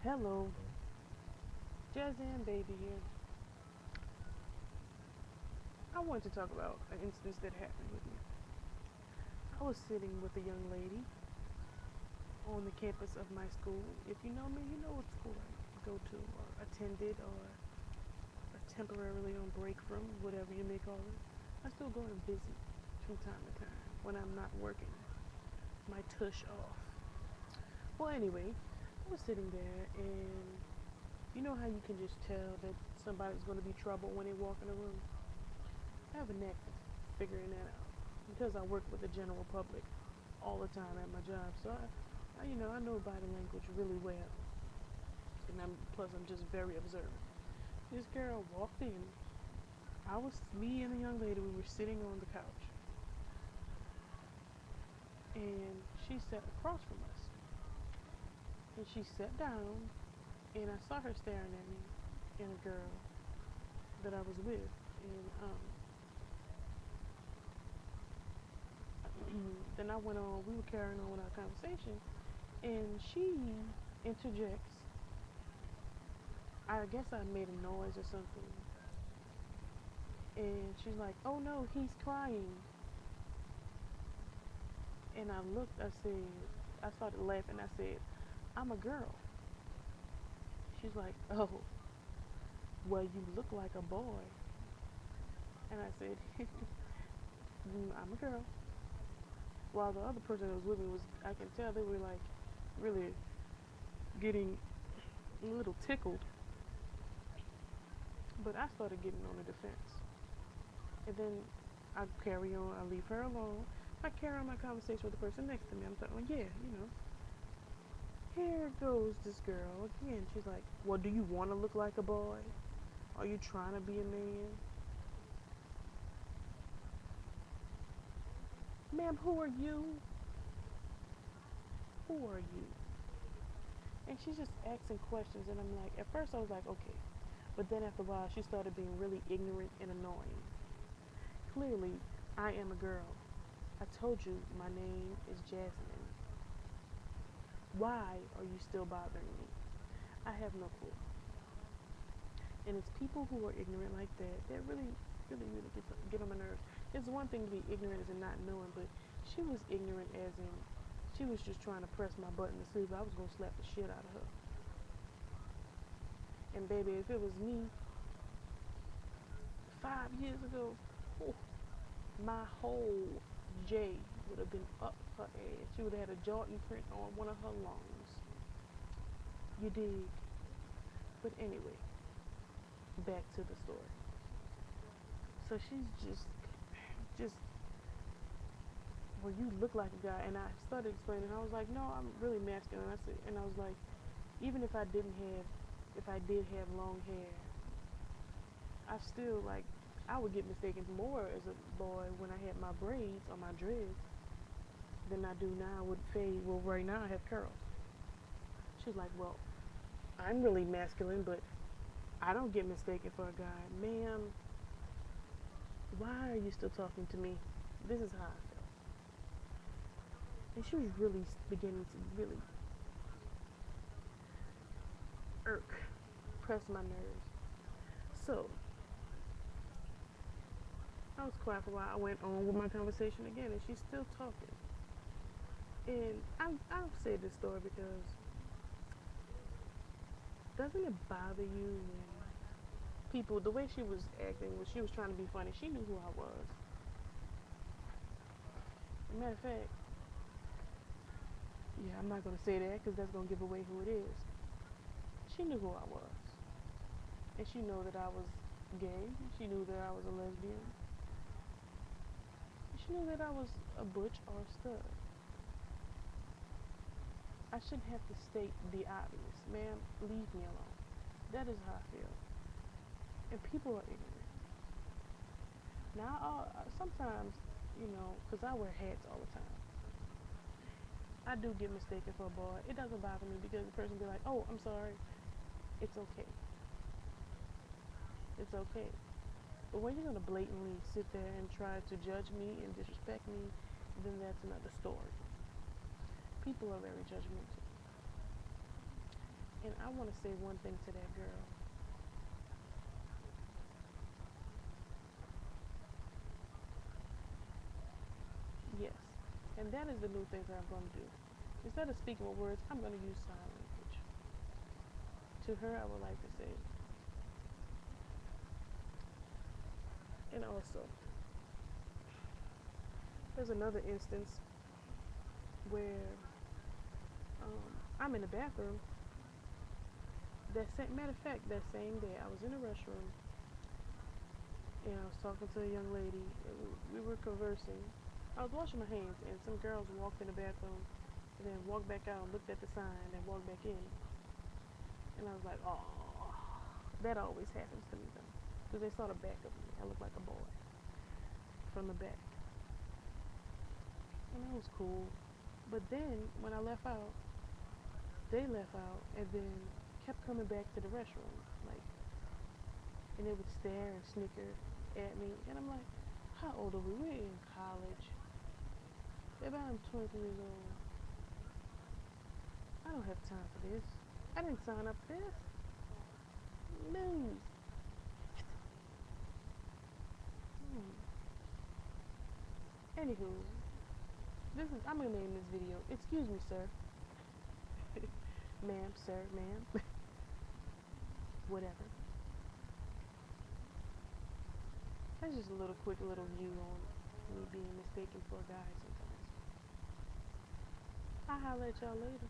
Hello, Jazz Baby here. I wanted to talk about an instance that happened with me. I was sitting with a young lady on the campus of my school. If you know me, you know what school I go to or attended or are temporarily on break from, whatever you may call it. I still go and visit from time to time when I'm not working my tush off. Well, anyway, I was sitting there and you know how you can just tell that somebody's going to be trouble when they walk in a room? I have a knack for figuring that out because I work with the general public all the time at my job. So I know body language really well, and I'm just very observant. This girl walked in. Me and the young lady. We were sitting on the couch, and she sat across from us. And she sat down, and I saw her staring at me and a girl that I was with, and then I went on. We were carrying on with our conversation, and she interjects. I guess I made a noise or something, and she's like, "Oh no, he's crying." And I looked. I started laughing. I said, "I'm a girl." She's like, "Oh, well, you look like a boy." And I said, "I'm a girl." While the other person that was with me was, I can tell they were like really getting a little tickled. But I started getting on the defense. And then I carry on, I leave her alone. I carry on my conversation with the person next to me. I'm talking, yeah, here goes this girl again. She's like, well, do you want to look like a boy? Are you trying to be a man? Ma'am, who are you? Who are you? And she's just asking questions. And I'm like, at first I was like, okay. But then after a while, she started being really ignorant and annoying. Clearly, I am a girl. I told you my name is Jasmine. Why are you still bothering me? I have no clue. And it's people who are ignorant like that really, really, really get on my nerves. It's one thing to be ignorant as in not knowing, but she was ignorant as in she was just trying to press my button to see if I was gonna slap the shit out of her. And baby, if it was me 5 years ago, oh, my whole J would have been up her ass. She would have had a Jordan print on one of her lungs. You dig? But anyway, back to the story. So she's just, well, you look like a guy. And I started explaining. I was like, no, I'm really masculine. And I was like, even if I did have long hair, I still like, I would get mistaken more as a boy when I had my braids or my dreads than I do now with fade. Well, right now I have curls. She was like, well, I'm really masculine, but I don't get mistaken for a guy. Ma'am, why are you still talking to me? This is how I felt. And she was really beginning to really irk, press my nerves. So I was quiet for a while. I went on with my conversation again, and she's still talking. And I'll say this story because doesn't it bother you when people, the way she was acting, when she was trying to be funny, she knew who I was. Matter of fact, yeah, I'm not gonna say that because that's gonna give away who it is. She knew who I was, and she knew that I was gay. She knew that I was a lesbian. She knew that I was a butch or a stud. I shouldn't have to state the obvious. Ma'am, leave me alone. That is how I feel. And people are ignorant. Now, sometimes, because I wear hats all the time, I do get mistaken for a boy. It doesn't bother me because the person be like, oh, I'm sorry. It's okay. It's okay. But when you're going to blatantly sit there and try to judge me and disrespect me, then that's another story. People are very judgmental. And I want to say one thing to that girl. Yes. And that is the new thing that I'm going to do. Instead of speaking with words, I'm going to use sign language. To her, I would like to say, and also, there's another instance where I'm in the bathroom. Matter of fact, that same day, I was in the restroom and I was talking to a young lady. And we were conversing. I was washing my hands, and some girls walked in the bathroom and then walked back out and looked at the sign and walked back in. And I was like, oh, that always happens to me though, because they saw the back of me. I looked like a boy from the back, and that was cool. But then when I left out, they left out and then kept coming back to the restroom, like, and they would stare and snicker at me, and I'm like, how old are we? We're in college. Baby, I'm 23 years old. I don't have time for this. I didn't sign up for this. No. Anywho, I'm gonna name this video. Excuse me, sir. Ma'am, sir, ma'am. Whatever. That's just a little quick little view on me being mistaken for a guy sometimes. I'll holler at y'all later.